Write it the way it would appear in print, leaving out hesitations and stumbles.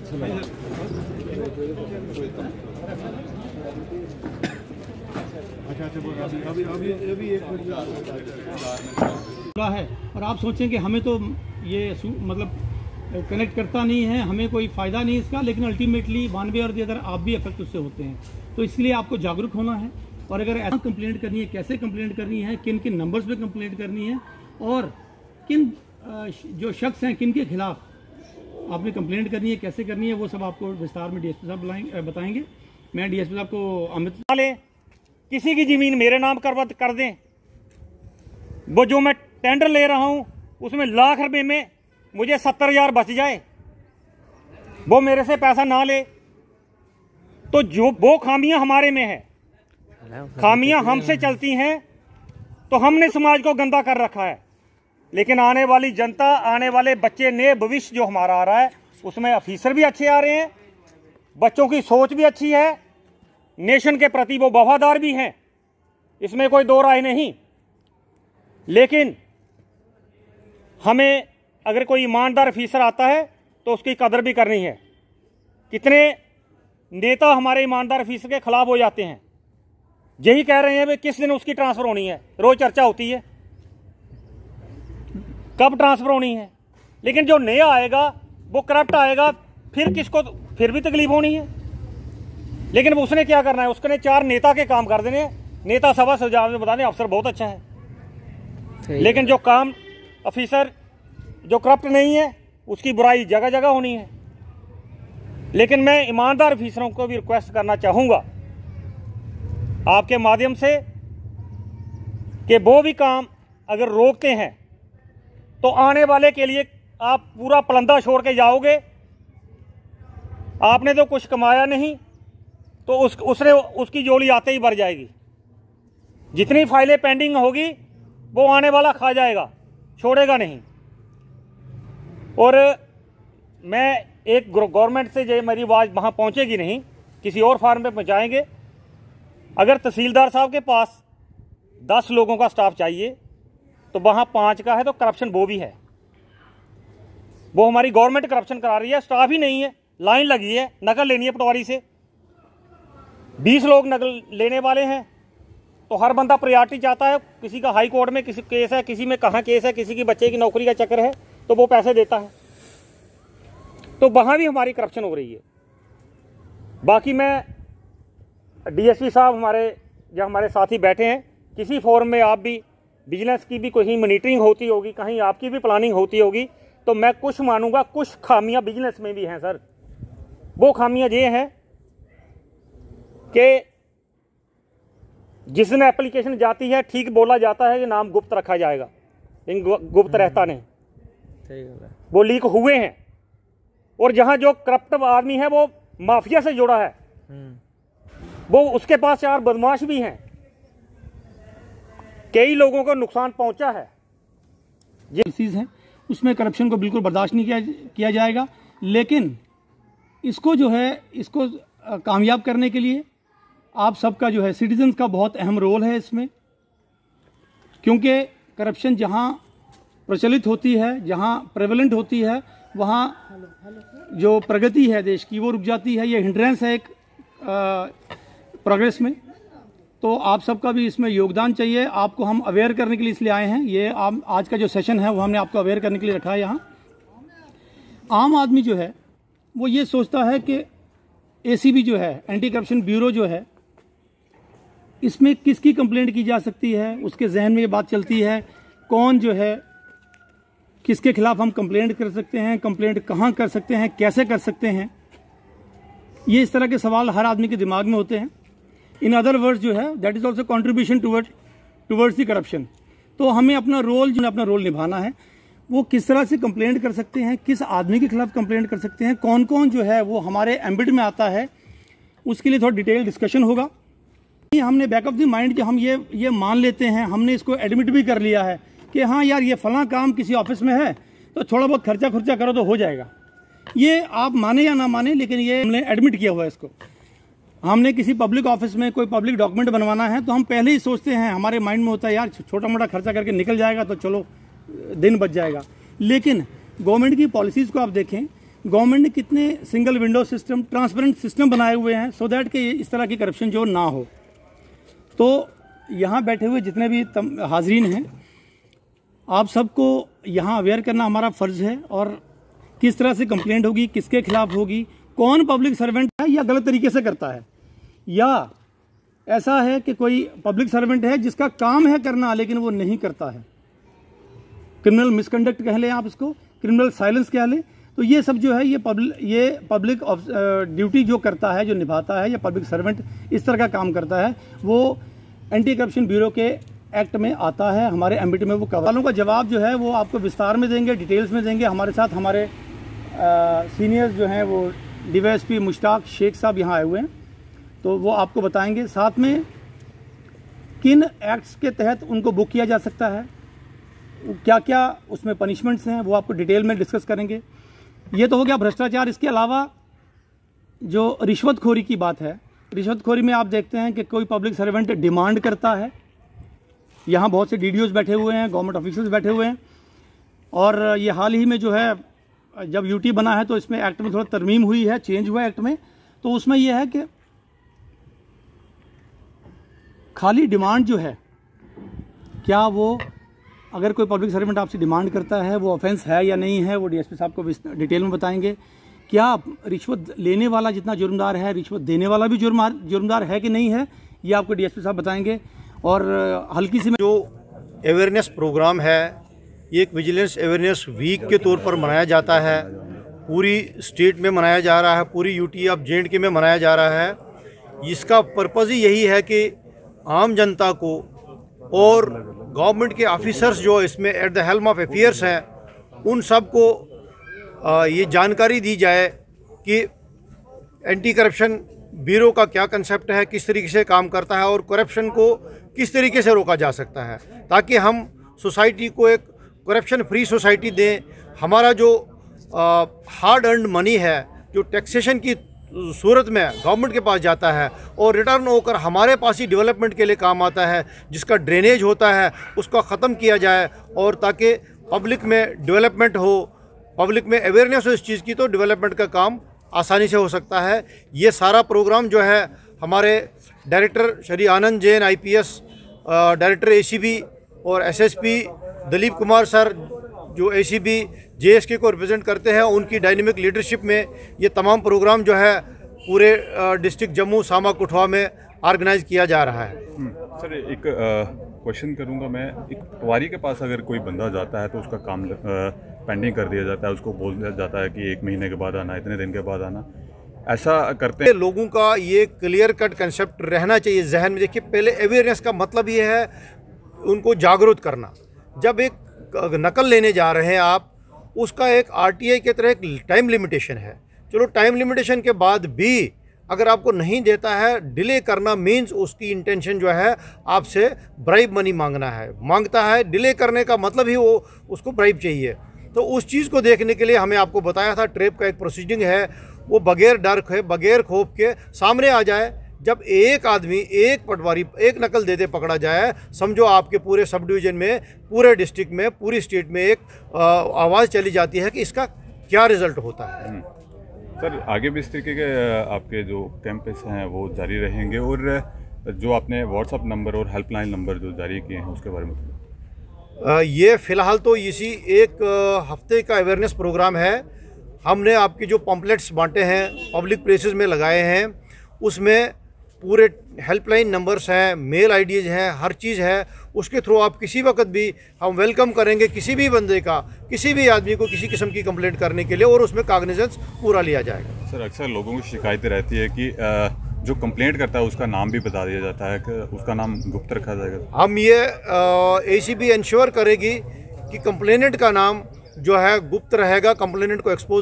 है और आप सोचें कि हमें तो ये मतलब कनेक्ट करता नहीं है, हमें कोई फ़ायदा नहीं इसका, लेकिन अल्टीमेटली वन वे और दी अदर आप भी अफेक्ट उससे होते हैं। तो इसलिए आपको जागरूक होना है और अगर ऐसा कंप्लेंट करनी है, कैसे कंप्लेंट करनी है, किन किन नंबर्स पे कंप्लेंट करनी है और किन जो शख्स हैं किन के खिलाफ आपने कंप्लेंट करनी है, कैसे करनी है, वो सब आपको विस्तार में डीएसपी साहब बताएंगे। मैं डीएसपी साहब को अमित किसी की ज़मीन मेरे नाम कर दें, वो जो मैं टेंडर ले रहा हूं उसमें लाख रुपए में मुझे 70,000 बच जाए, वो मेरे से पैसा ना ले, तो जो वो खामियां हमारे में है, खामियां हमसे चलती हैं, तो हमने समाज को गंदा कर रखा है। लेकिन आने वाली जनता, आने वाले बच्चे, नए भविष्य जो हमारा आ रहा है, उसमें ऑफिसर भी अच्छे आ रहे हैं, बच्चों की सोच भी अच्छी है, नेशन के प्रति वो वफादार भी हैं, इसमें कोई दो राय नहीं। लेकिन हमें अगर कोई ईमानदार ऑफिसर आता है तो उसकी कदर भी करनी है। कितने नेता हमारे ईमानदार ऑफिसर के खिलाफ हो जाते हैं, यही कह रहे हैं भाई किस दिन उसकी ट्रांसफर होनी है, रोज चर्चा होती है कब ट्रांसफर होनी है। लेकिन जो नया आएगा वो करप्ट आएगा, फिर किसको, फिर भी तकलीफ होनी है। लेकिन उसने क्या करना है, उसने 4 नेता के काम कर देने, नेता सभा सुझाव में बता दें अफसर बहुत अच्छा है, लेकिन जो काम ऑफिसर जो करप्ट नहीं है उसकी बुराई जगह जगह होनी है। लेकिन मैं ईमानदार ऑफिसरों को भी रिक्वेस्ट करना चाहूंगा आपके माध्यम से कि वो भी काम अगर रोकते हैं तो आने वाले के लिए आप पूरा पलंदा छोड़ के जाओगे। आपने तो कुछ कमाया नहीं, तो उसकी जोड़ी आते ही भर जाएगी। जितनी फाइलें पेंडिंग होगी वो आने वाला खा जाएगा, छोड़ेगा नहीं। और मैं एक गवर्नमेंट से जो मेरी आवाज़ वहाँ पहुँचेगी नहीं, किसी और फार्म पे पहुँचाएंगे। अगर तहसीलदार साहब के पास 10 लोगों का स्टाफ चाहिए तो वहाँ 5 का है, तो करप्शन वो भी है। वो हमारी गवर्नमेंट करप्शन करा रही है, स्टाफ ही नहीं है, लाइन लगी है, नकल लेनी है पटवारी से, 20 लोग नकल लेने वाले हैं, तो हर बंदा प्रायोरिटी चाहता है। किसी का हाई कोर्ट में किसी केस है, किसी में कहाँ केस है, किसी की बच्चे की नौकरी का चक्कर है, तो वो पैसे देता है। तो वहाँ भी हमारी करप्शन हो रही है। बाकी मैं डीएसपी साहब हमारे साथी बैठे हैं, किसी फोरम में आप भी बिजनेस की भी कहीं मॉनिटरिंग होती होगी, कहीं आपकी भी प्लानिंग होती होगी, तो मैं कुछ मानूंगा कुछ खामियां बिजनेस में भी हैं सर। वो खामियां ये हैं कि जिस दिन एप्लीकेशन जाती है ठीक बोला जाता है कि नाम गुप्त रखा जाएगा, लेकिन गुप्त रहता नहीं, वो लीक हुए हैं। और जहां जो करप्ट आदमी है वो माफिया से जुड़ा है, वो उसके पास 4 बदमाश भी हैं, कई लोगों को नुकसान पहुंचा है। ये चीज़ है, उसमें करप्शन को बिल्कुल बर्दाश्त नहीं किया जाएगा। लेकिन इसको जो है, इसको कामयाब करने के लिए आप सबका जो है, सिटीजन्स का बहुत अहम रोल है इसमें, क्योंकि करप्शन जहां प्रचलित होती है, जहां प्रेवलेंट होती है, वहां जो प्रगति है देश की वो रुक जाती है। ये हिंड्रेंस है एक प्रोग्रेस में। तो आप सबका भी इसमें योगदान चाहिए। आपको हम अवेयर करने के लिए इसलिए आए हैं। ये आज का जो सेशन है वो हमने आपको अवेयर करने के लिए रखा है। यहाँ आम आदमी जो है वो ये सोचता है कि एसीबी जो है, एंटी करप्शन ब्यूरो जो है, इसमें किसकी कंप्लेंट की जा सकती है, उसके जहन में ये बात चलती है कौन जो है, किसके खिलाफ हम कंप्लेंट कर सकते हैं, कंप्लेंट कहाँ कर सकते हैं, कैसे कर सकते हैं। ये इस तरह के सवाल हर आदमी के दिमाग में होते हैं। इन अदर वर्ड्स जो है, that is also contribution towards the corruption. तो हमें अपना रोल निभाना है। वो किस तरह से कंप्लेंट कर सकते हैं, किस आदमी के खिलाफ कंप्लेंट कर सकते हैं, कौन कौन जो है वो हमारे एम्बिट में आता है, उसके लिए थोड़ा डिटेल डिस्कशन होगा। हमने बैक ऑफ द माइंड कि हम ये मान लेते हैं, हमने इसको एडमिट भी कर लिया है कि हाँ यार ये फलां काम किसी ऑफिस में है तो थोड़ा बहुत खर्चा करो तो हो जाएगा। ये आप माने या ना माने, लेकिन ये हमने एडमिट किया हुआ है इसको। हमने किसी पब्लिक ऑफिस में कोई पब्लिक डॉक्यूमेंट बनवाना है तो हम पहले ही सोचते हैं, हमारे माइंड में होता है यार छोटा मोटा खर्चा करके निकल जाएगा तो चलो दिन बच जाएगा। लेकिन गवर्नमेंट की पॉलिसीज़ को आप देखें, गवर्नमेंट ने कितने single window system, transparent system बनाए हुए हैं सो दैट कि इस तरह की करप्शन जो ना हो। तो यहाँ बैठे हुए जितने भी हाजरीन हैं, आप सबको यहाँ अवेयर करना हमारा फ़र्ज़ है, और किस तरह से कंप्लेंट होगी, किसके खिलाफ होगी, कौन पब्लिक सर्वेंट है या गलत तरीके से करता है, या ऐसा है कि कोई पब्लिक सर्वेंट है जिसका काम है करना लेकिन वो नहीं करता है, क्रिमिनल मिसकंडक्ट कह लें आप इसको, क्रिमिनल साइलेंस कह लें। तो ये सब जो है ये पब्लिक ड्यूटी जो करता है, जो निभाता है, या पब्लिक सर्वेंट इस तरह का काम करता है, वो एंटी करप्शन ब्यूरो के एक्ट में आता है, हमारे एमबीटी में वो सवालों का जवाब जो है वो आपको विस्तार में देंगे, डिटेल्स में देंगे। हमारे साथ हमारे सीनियर्स जो हैं वो डीवाईएसपी मुश्ताक शेख साहब यहाँ आए हुए हैं, तो वो आपको बताएंगे साथ में किन एक्ट्स के तहत उनको बुक किया जा सकता है, क्या क्या उसमें पनिशमेंट्स हैं, वो आपको डिटेल में डिस्कस करेंगे। ये तो हो गया भ्रष्टाचार। इसके अलावा जो रिश्वतखोरी की बात है, रिश्वतखोरी में आप देखते हैं कि कोई पब्लिक सर्वेंट डिमांड करता है, यहाँ बहुत से डीडीओज बैठे हुए हैं, गवर्नमेंट ऑफिसर्स बैठे हुए हैं, और ये हाल ही में जो है जब यूटी बना है तो इसमें एक्ट में थोड़ा तरमीम हुई है, चेंज हुआ है एक्ट में। तो उसमें यह है कि खाली डिमांड जो है, क्या वो अगर कोई पब्लिक सर्वेंट आपसे डिमांड करता है वो ऑफेंस है या नहीं है, वो डीएसपी साहब को डिटेल में बताएंगे। क्या रिश्वत लेने वाला जितना जुर्मदार है, रिश्वत देने वाला भी जुर्मदार है कि नहीं है, ये आपको डीएसपी साहब बताएंगे। और हल्की सी जो अवेयरनेस प्रोग्राम है, ये एक विजिलेंस अवेयरनेस वीक के तौर पर मनाया जाता है, पूरी स्टेट में मनाया जा रहा है, पूरी यूटी ऑफ जे&के में मनाया जा रहा है। इसका पर्पज़ ही यही है कि आम जनता को और गवर्नमेंट के ऑफिसर्स जो इसमें at the helm of affairs हैं, उन सब को ये जानकारी दी जाए कि एंटी करप्शन ब्यूरो का क्या कंसेप्ट है, किस तरीके से काम करता है, और करप्शन को किस तरीके से रोका जा सकता है, ताकि हम सोसाइटी को एक करप्शन फ्री सोसाइटी दें। हमारा जो हार्ड अर्नड मनी है, जो टैक्सेशन की सूरत में गवर्नमेंट के पास जाता है और रिटर्न होकर हमारे पास ही डेवलपमेंट के लिए काम आता है, जिसका ड्रेनेज होता है उसका ख़त्म किया जाए, और ताकि पब्लिक में डेवलपमेंट हो, पब्लिक में अवेयरनेस हो इस चीज़ की, तो डेवलपमेंट का काम आसानी से हो सकता है। ये सारा प्रोग्राम जो है हमारे director Shri Anand Jain IPS, director ACB और SSP दिलीप कुमार सर जो ACB JSK को रिप्रेजेंट करते हैं, उनकी डायनेमिक लीडरशिप में ये तमाम प्रोग्राम जो है पूरे डिस्ट्रिक्ट जम्मू सामा कठुआ में ऑर्गेनाइज किया जा रहा है। सर एक क्वेश्चन करूंगा मैं, एक पटवारी के पास अगर कोई बंदा जाता है तो उसका काम पेंडिंग कर दिया जाता है, उसको बोल दिया जाता है कि 1 महीने के बाद आना, इतने दिन के बाद आना, ऐसा करते हैं। लोगों का ये क्लियर कट कंसेप्ट रहना चाहिए जहन में। देखिए, पहले अवेयरनेस का मतलब ये है उनको जागरूक करना। जब एक नकल लेने जा रहे हैं आप, उसका एक RTI के तरह एक टाइम लिमिटेशन है। चलो, टाइम लिमिटेशन के बाद भी अगर आपको नहीं देता है, डिले करना मीन्स उसकी इंटेंशन जो है आपसे ब्राइब मनी मांगता है। डिले करने का मतलब ही वो उसको ब्राइब चाहिए। तो उस चीज़ को देखने के लिए हमें आपको बताया था, ट्रैप का एक प्रोसीडिंग है, वो बगैर डर है, बगैर खौफ के सामने आ जाए। जब एक आदमी, एक पटवारी एक नकल देते पकड़ा जाए, समझो आपके पूरे सब डिवीज़न में, पूरे डिस्ट्रिक्ट में, पूरी स्टेट में एक आवाज़ चली जाती है कि इसका क्या रिज़ल्ट होता है। सर आगे भी इस तरीके के आपके जो कैंपेस हैं वो जारी रहेंगे, और जो आपने व्हाट्सअप नंबर और हेल्पलाइन नंबर जो जारी किए हैं उसके बारे में? ये फ़िलहाल तो इसी एक हफ्ते का अवेयरनेस प्रोग्राम है। हमने आपके जो पम्पलेट्स बांटे हैं, पब्लिक प्लेसेस में लगाए हैं, उसमें पूरे हेल्पलाइन नंबर्स हैं, मेल IDs हैं, हर चीज़ है। उसके थ्रू आप किसी वक्त भी, हम वेलकम करेंगे किसी भी बंदे का, किसी भी आदमी को किसी किस्म की कंप्लेंट करने के लिए, और उसमें काग्निजेंस पूरा लिया जाएगा। सर अक्सर लोगों की शिकायतें रहती है कि जो कंप्लेंट करता है उसका नाम भी बता दिया जाता है कि उसका नाम गुप्त रखा जाएगा। हम ये ACB इंश्योर करेगी कि कंप्लेनेंट का नाम जो है गुप्त रहेगा, कंप्लेनेंट को एक्सपोज